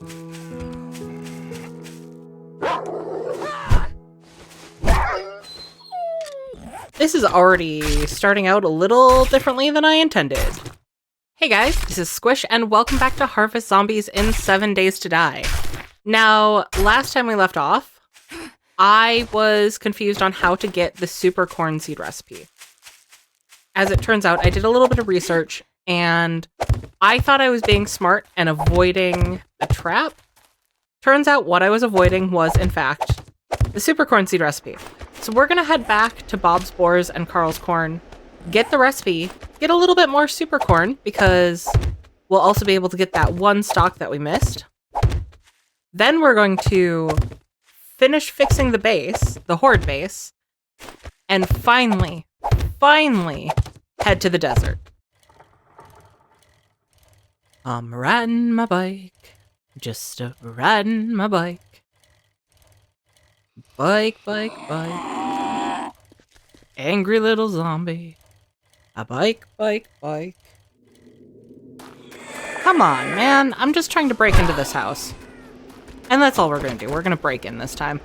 This is already starting out a little differently than I intended. Hey guys, this is Squish, and welcome back to Harvest Zombies in 7 Days to Die. Now, last time we left off, I was confused on how to get the super corn seed recipe. As it turns out, I did a little bit of research, and I thought I was being smart and avoiding a trap. Turns out what I was avoiding was, in fact, the super corn seed recipe. So we're going to head back to Bob's Boars and Carl's Corn, get the recipe, get a little bit more super corn, because we'll also be able to get that one stock that we missed. Then we're going to finish fixing the base, the horde base, and finally head to the desert. I'm riding my bike, just riding my bike. Bike. Angry little zombie. A bike. Come on, man. I'm just trying to break into this house. And that's all we're gonna do. We're gonna break in this time.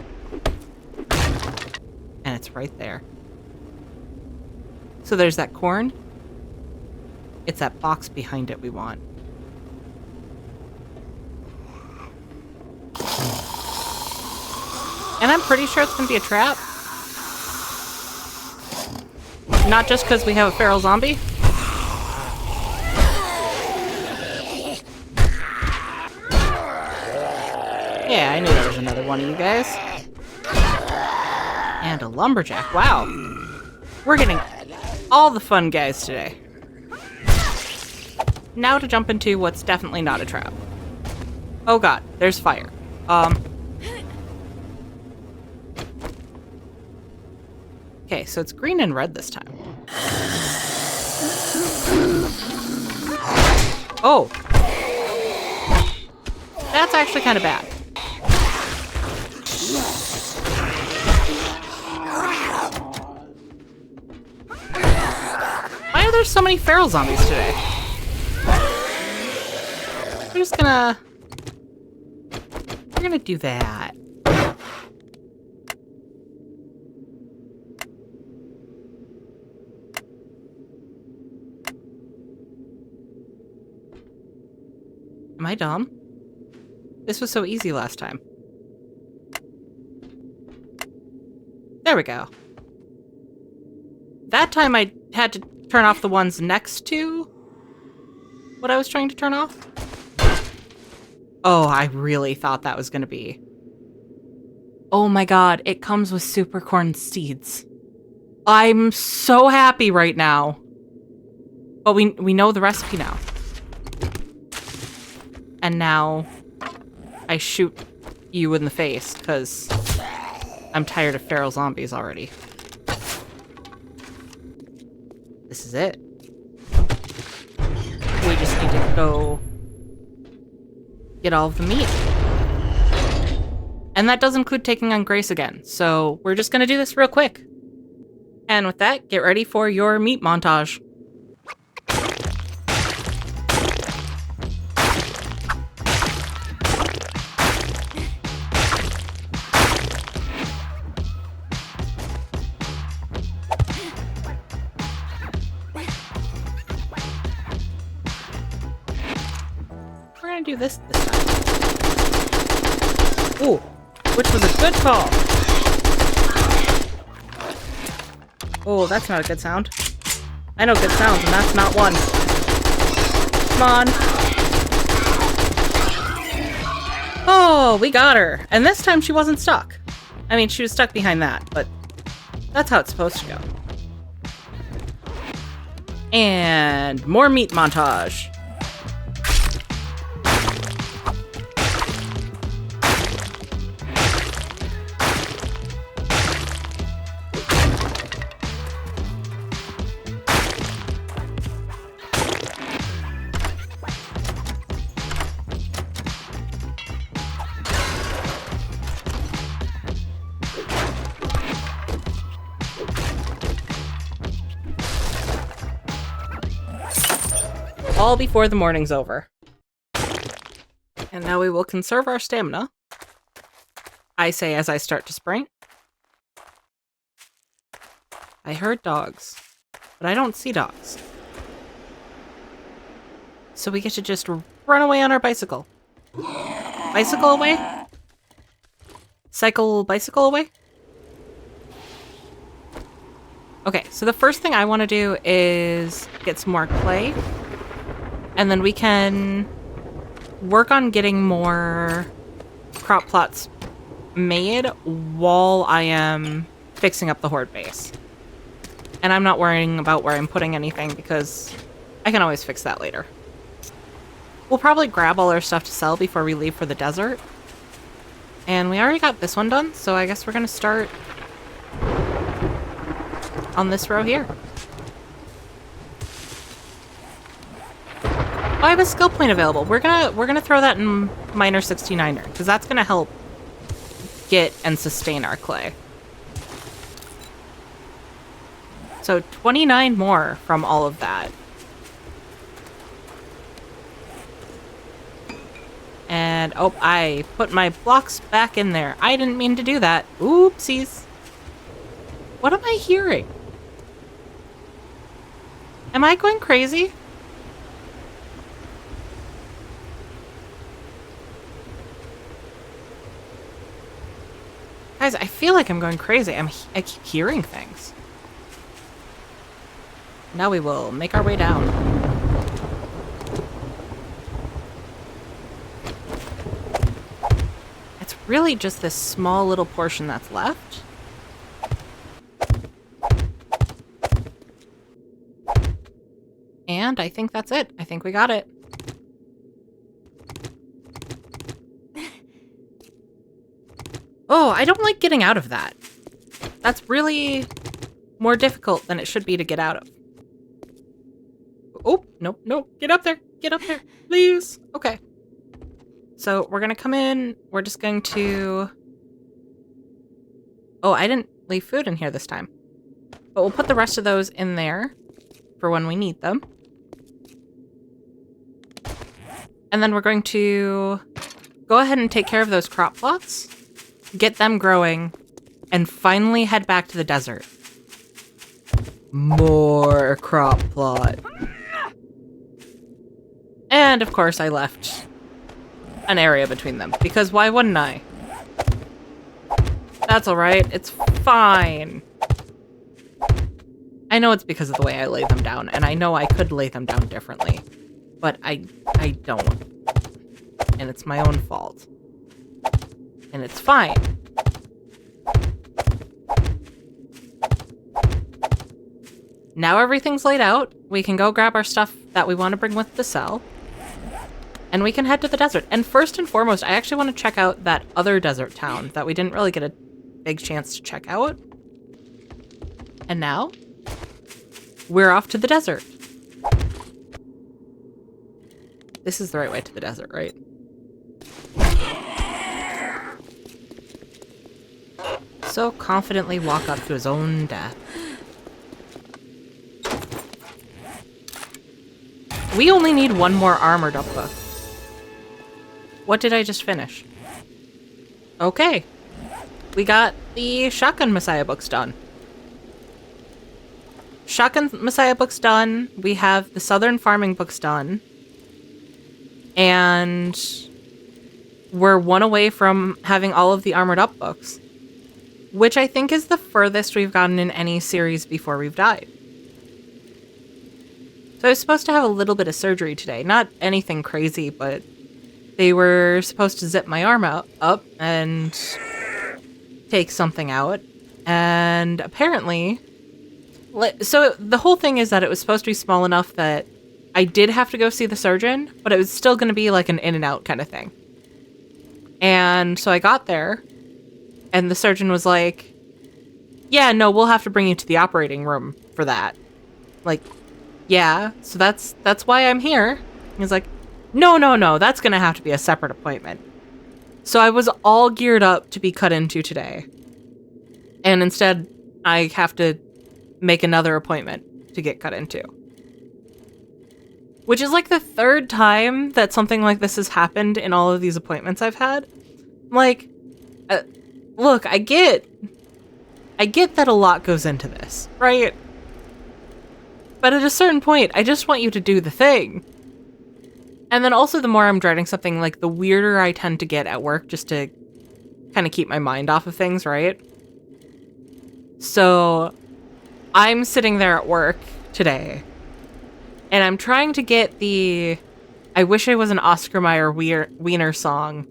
And it's right there. So there's that corn. It's that box behind it we want. And I'm pretty sure it's gonna be a trap. Not just because we have a feral zombie. Yeah, I knew there was another one of you guys. And a lumberjack, wow. We're getting all the fun guys today. Now to jump into what's definitely not a trap. Oh god, there's fire. Okay, so it's green and red this time. Oh! That's actually kind of bad. Why are there so many feral zombies today? We're gonna do that. Am I dumb? This was so easy last time. There we go. That time I had to turn off the ones next to what I was trying to turn off. Oh, I really thought that was gonna be. Oh my god, it comes with super corn seeds. I'm so happy right now. But we know the recipe now. And now I shoot you in the face because I'm tired of feral zombies already. This is it. We just need to go get all of the meat. And that does include taking on Grace again. So we're just going to do this real quick. And with that, get ready for your meat montage. Do this time. Ooh, which was a good call. Oh, that's not a good sound. I know good sounds, and that's not one. Come on. Oh, we got her. And this time she wasn't stuck. I mean, she was stuck behind that, but that's how it's supposed to go. And more meat montage. All before the morning's over. And now we will conserve our stamina. I say as I start to sprint. I heard dogs, but I don't see dogs. So we get to just run away on our bicycle. Bicycle away? Bicycle away? Okay, so the first thing I want to do is get some more clay. And then we can work on getting more crop plots made while I am fixing up the horde base. And I'm not worrying about where I'm putting anything because I can always fix that later. We'll probably grab all our stuff to sell before we leave for the desert. And we already got this one done, so I guess we're gonna start on this row here. Oh, I have a skill point available. We're gonna throw that in Miner 69er, because that's gonna help get and sustain our clay. So 29 more from all of that. And, oh, I put my blocks back in there. I didn't mean to do that. Oopsies. What am I hearing? Am I going crazy? Guys, I feel like I'm going crazy. I keep hearing things. Now we will make our way down. It's really just this small little portion that's left. And I think that's it. I think we got it. Oh, I don't like getting out of that. That's really more difficult than it should be to get out of. Oh, no, no, get up there, please. Okay. So we're gonna come in, we're just going to... Oh, I didn't leave food in here this time. But we'll put the rest of those in there for when we need them. And then we're going to go ahead and take care of those crop plots, get them growing, and finally head back to the desert. More crop plot. And of course I left an area between them, because why wouldn't I? That's alright, it's fine. I know it's because of the way I lay them down, and I know I could lay them down differently, but I don't. And it's my own fault. And it's fine. Now everything's laid out, we can go grab our stuff that we want to bring with to sell. And we can head to the desert. And first and foremost, I actually want to check out that other desert town that we didn't really get a big chance to check out. And now, we're off to the desert. This is the right way to the desert, right? So confidently walk up to his own death. We only need one more armored up book. What did I just finish? Okay. We got the Shotgun Messiah books done. Shotgun Messiah books done. We have the Southern Farming books done. And we're one away from having all of the armored up books, which I think is the furthest we've gotten in any series before we've died. So I was supposed to have a little bit of surgery today. Not anything crazy, but they were supposed to zip my arm up and take something out. And apparently... So the whole thing is that it was supposed to be small enough that I did have to go see the surgeon, but it was still going to be like an in and out kind of thing. And so I got there, and the surgeon was like, yeah, no, we'll have to bring you to the operating room for that. Like, yeah, so that's why I'm here. He's like, no, that's going to have to be a separate appointment. So I was all geared up to be cut into today. And instead, I have to make another appointment to get cut into. which is like the third time that something like this has happened in all of these appointments I've had. Like, look, I get that a lot goes into this, right? But at a certain point, I just want you to do the thing. And then also the more I'm dreading something, like the weirder I tend to get at work just to kind of keep my mind off of things, right? So I'm sitting there at work today and I'm trying to get the I Wish I Was an Oscar Mayer Wiener song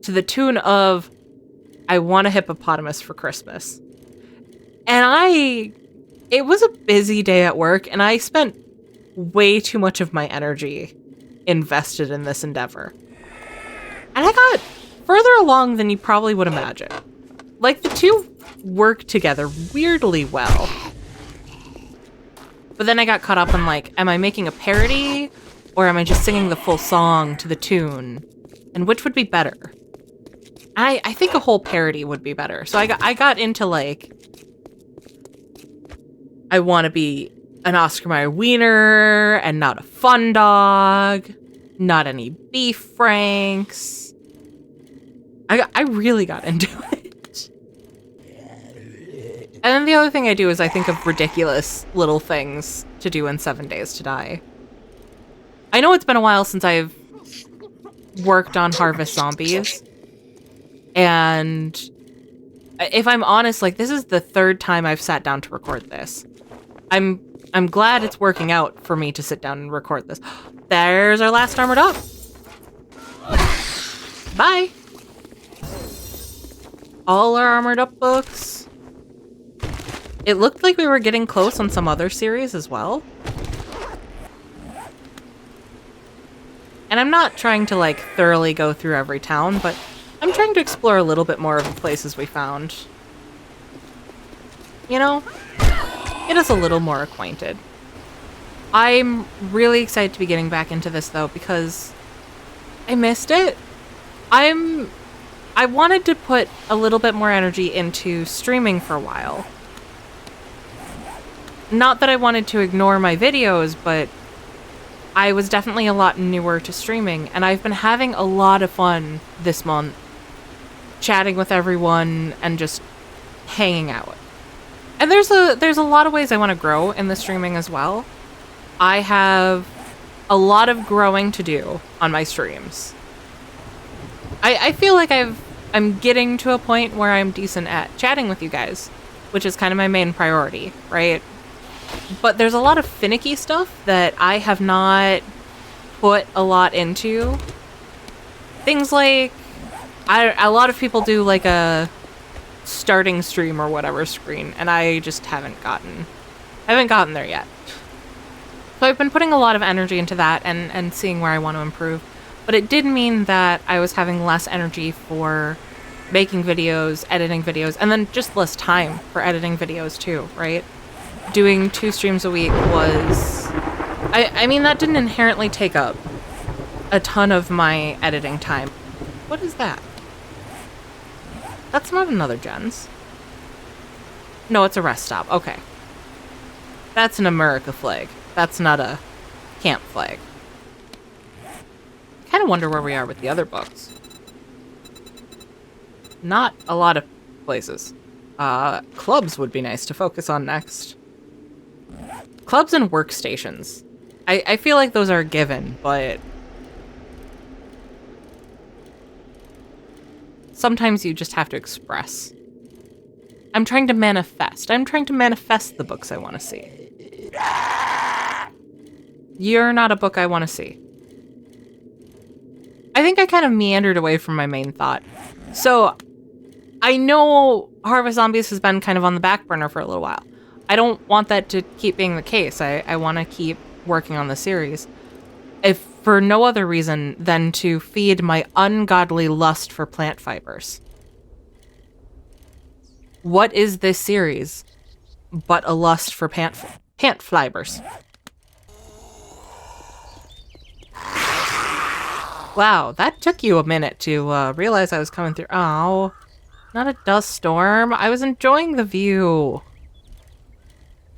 to the tune of I Want a Hippopotamus for Christmas. And it was a busy day at work and I spent way too much of my energy invested in this endeavor. And I got further along than you probably would imagine. Like, the two work together weirdly well. But then I got caught up in, like, am I making a parody? Or am I just singing the full song to the tune? And which would be better? I think a whole parody would be better. So I got into, like, I want to be an Oscar Mayer wiener and not a fun dog. Not any beef franks. I really got into it. And then the other thing I do is I think of ridiculous little things to do in 7 Days to Die. I know it's been a while since I've worked on Harvest Zombies. And if I'm honest, like, this is the third time I've sat down to record this. I'm glad it's working out for me to sit down and record this. There's our last armored up. Bye. All our armored up books. It looked like we were getting close on some other series as well. And I'm not trying to, like, thoroughly go through every town, but I'm trying to explore a little bit more of the places we found. You know? Get us a little more acquainted. I'm really excited to be getting back into this, though, because I missed it. I wanted to put a little bit more energy into streaming for a while. Not that I wanted to ignore my videos, but I was definitely a lot newer to streaming, and I've been having a lot of fun this month, chatting with everyone and just hanging out. And there's a lot of ways I want to grow in the streaming as well. I have a lot of growing to do on my streams. I feel like I'm getting to a point where I'm decent at chatting with you guys, which is kind of my main priority, right? But there's a lot of finicky stuff that I have not put a lot into. Things like, a lot of people do like a starting stream or whatever screen, and I just haven't gotten there yet. So I've been putting a lot of energy into that and seeing where I want to improve. But it did mean that I was having less energy for making videos, editing videos, and then just less time for editing videos too, right? Doing 2 streams a week was... I mean, that didn't inherently take up a ton of my editing time. What is that? That's not another Jen's. No, it's a rest stop. Okay. That's an America flag. That's not a camp flag. I kind of wonder where we are with the other books. Not a lot of places. Clubs would be nice to focus on next. Clubs and workstations. I feel like those are a given, but sometimes you just have to express. I'm trying to manifest. I'm trying to manifest the books I want to see. You're not a book I want to see. I think I kind of meandered away from my main thought. So, I know Harvest Zombies has been kind of on the back burner for a little while. I don't want that to keep being the case. I want to keep working on the series. If for no other reason than to feed my ungodly lust for plant fibers. What is this series but a lust for plant fibers? Wow, that took you a minute to realize I was coming through. Oh, not a dust storm. I was enjoying the view.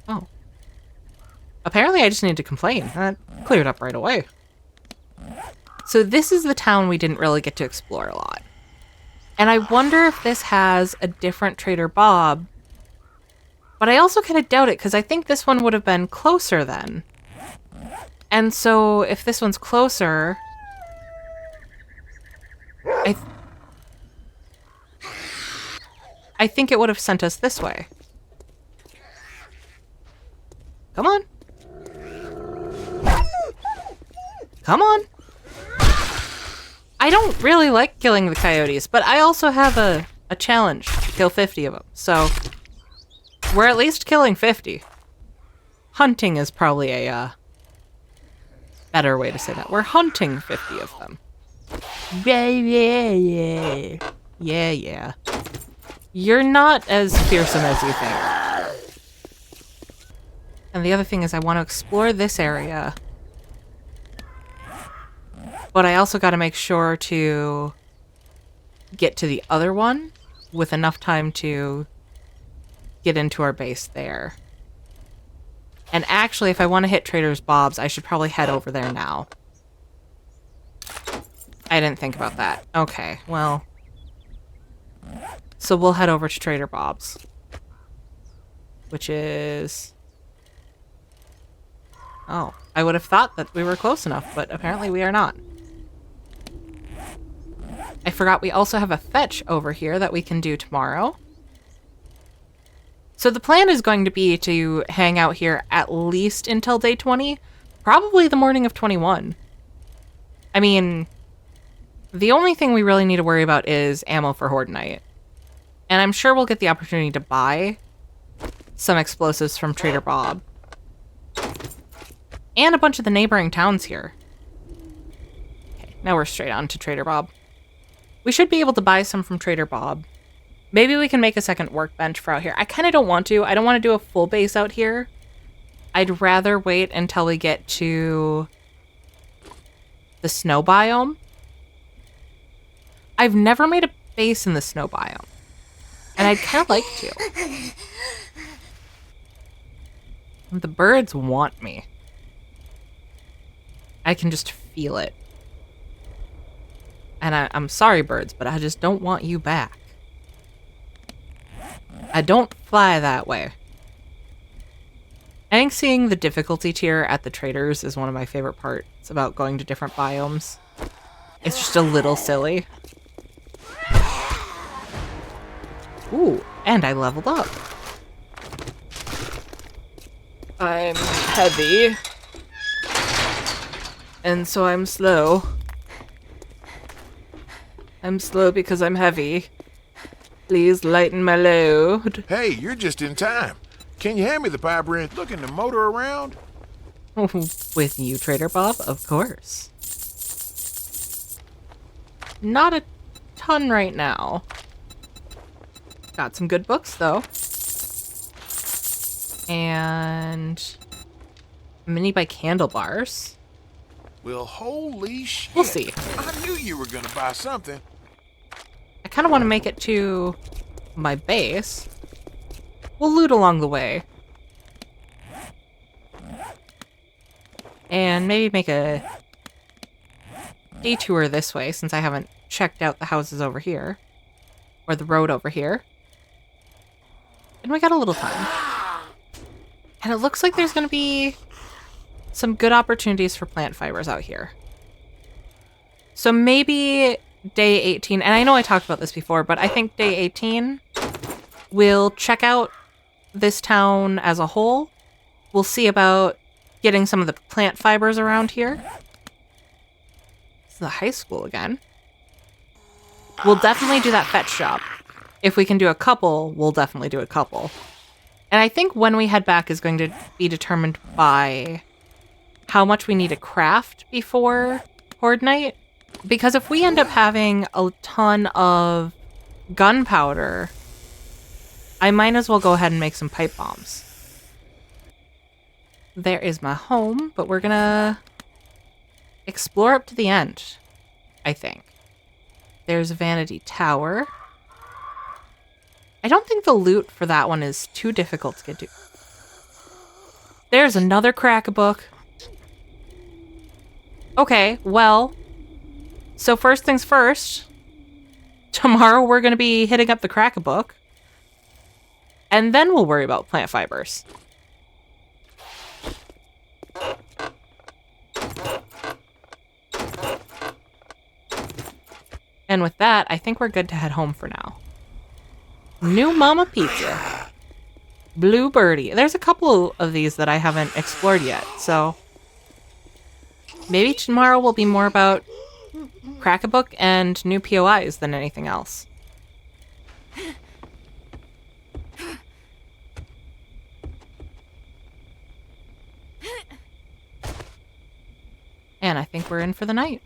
Oh. Apparently I just need to complain. That cleared up right away. So this is the town we didn't really get to explore a lot. And I wonder if this has a different Trader Bob. But I also kind of doubt it, because I think this one would have been closer then. And so if this one's closer... I think it would have sent us this way. Come on. Come on. I don't really like killing the coyotes, but I also have a challenge to kill 50 of them. So we're at least killing 50. Hunting is probably a better way to say that. We're hunting 50 of them. Yeah, yeah, yeah. Yeah, yeah. You're not as fearsome as you think. And the other thing is I want to explore this area. But I also got to make sure to get to the other one with enough time to get into our base there. And actually, if I want to hit Trader Bob's, I should probably head over there now. I didn't think about that. Okay, well... So we'll head over to Trader Bob's. Which is... Oh, I would have thought that we were close enough, but apparently we are not. I forgot we also have a fetch over here that we can do tomorrow. So the plan is going to be to hang out here at least until day 20. Probably the morning of 21. I mean, the only thing we really need to worry about is ammo for Horde Night. And I'm sure we'll get the opportunity to buy some explosives from Trader Bob. And a bunch of the neighboring towns here. Okay, now we're straight on to Trader Bob. We should be able to buy some from Trader Bob. Maybe we can make a second workbench for out here. I kind of don't want to. I don't want to do a full base out here. I'd rather wait until we get to the snow biome. I've never made a base in the snow biome. And I'd kind of like to. The birds want me. I can just feel it. And I'm sorry, birds, but I just don't want you back. I don't fly that way. I think seeing the difficulty tier at the traders is one of my favorite parts about going to different biomes. It's just a little silly. Ooh, and I leveled up. I'm heavy. And so I'm slow. I'm slow because I'm heavy. Please lighten my load. Hey, you're just in time. Can you hand me the pipe wrench? Looking to motor around? With you, Trader Bob, of course. Not a ton right now. Got some good books, though. And... mini bike handlebars. Well, holy shit. We'll see. I knew you were gonna buy something. I kind of want to make it to my base. We'll loot along the way. And maybe make a detour this way, since I haven't checked out the houses over here. Or the road over here. And we got a little time. And it looks like there's going to be some good opportunities for plant fibers out here. So maybe day 18, and I know I talked about this before, but I think day 18, we'll check out this town as a whole. We'll see about getting some of the plant fibers around here. It's the high school again. We'll definitely do that fetch shop. If we can do a couple, we'll definitely do a couple. And I think when we head back is going to be determined by how much we need to craft before Horde Night. Because if we end up having a ton of gunpowder, I might as well go ahead and make some pipe bombs. There is my home, but we're gonna explore up to the end, I think. There's Vanity Tower. I don't think the loot for that one is too difficult to get to. There's another crack-a-book. Okay, well, so first things first, tomorrow we're going to be hitting up the crack-a-book, and then we'll worry about plant fibers. And with that, I think we're good to head home for now. New Mama Pizza. Blue Birdie. There's a couple of these that I haven't explored yet, so maybe tomorrow will be more about crack-a-book and new POIs than anything else. And I think we're in for the night.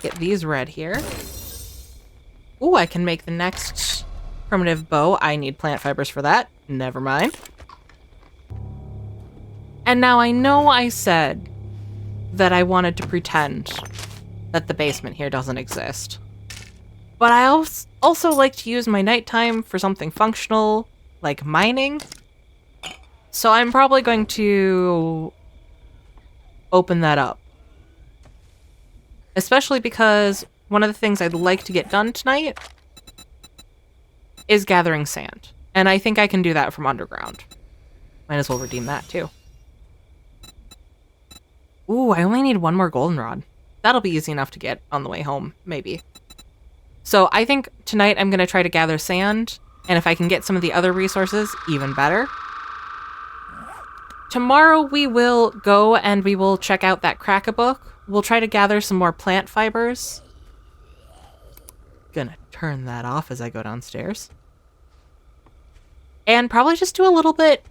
Get these red here. Ooh, I can make the next primitive bow. I need plant fibers for that. Never mind. And now I know I said that I wanted to pretend that the basement here doesn't exist. But I also like to use my nighttime for something functional, like mining. So I'm probably going to open that up. Especially because one of the things I'd like to get done tonight is gathering sand. And I think I can do that from underground. Might as well redeem that too. Ooh, I only need one more goldenrod. That'll be easy enough to get on the way home, maybe. So I think tonight I'm going to try to gather sand. And if I can get some of the other resources, even better. Tomorrow we will go and we will check out that crack-a-book. We'll try to gather some more plant fibers. Gonna turn that off as I go downstairs. And probably just do a little bit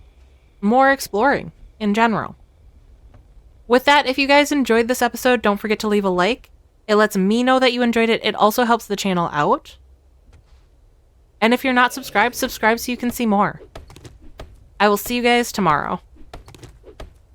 more exploring in general. With that, if you guys enjoyed this episode, don't forget to leave a like. It lets me know that you enjoyed it. It also helps the channel out. And if you're not subscribed, subscribe so you can see more. I will see you guys tomorrow.